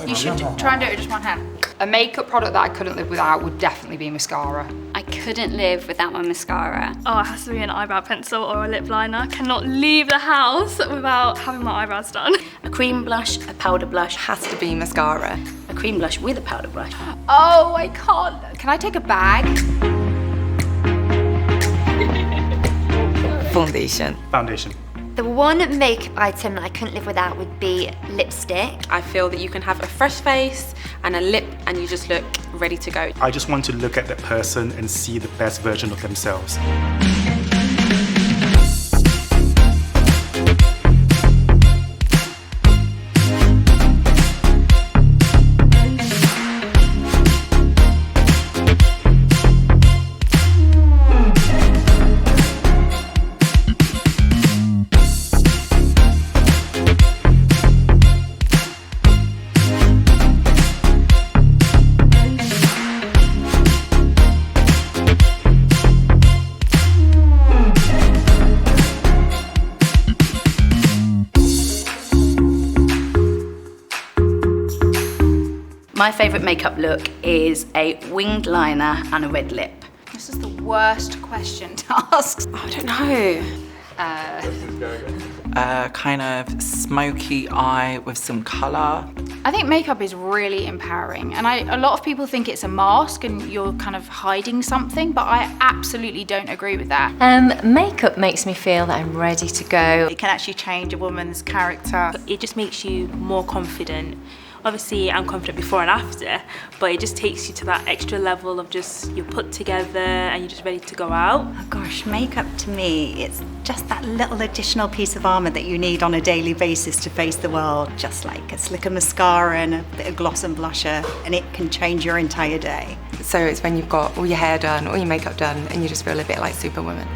You should try and do it with just one hand. A makeup product that I couldn't live without would definitely be mascara. I couldn't live without my mascara. Oh, it has to be an eyebrow pencil or a lip liner. Cannot leave the house without having my eyebrows done. A cream blush, a powder blush. Has to be mascara. A cream blush with a powder blush. Oh, I can't. Can I take a bag? Foundation. Foundation. The one makeup item that I couldn't live without would be lipstick. I feel that you can have a fresh face and a lip and you just look ready to go. I just want to look at that person and see the best version of themselves. My favourite makeup look is a winged liner and a red lip. This is the worst question to ask. I don't know. Kind of smoky eye with some colour. I think makeup is really empowering, and a lot of people think it's a mask and you're kind of hiding something, but I absolutely don't agree with that. Makeup makes me feel that I'm ready to go. It can actually change a woman's character. It just makes you more confident. Obviously, I'm confident before and after, but it just takes you to that extra level of just you're put together and you're just ready to go out. Oh gosh, makeup to me, it's just that little additional piece of armour that you need on a daily basis to face the world. Just like a slick of mascara and a bit of gloss and blusher, and it can change your entire day. So it's when you've got all your hair done, all your makeup done, and you just feel a bit like Superwoman.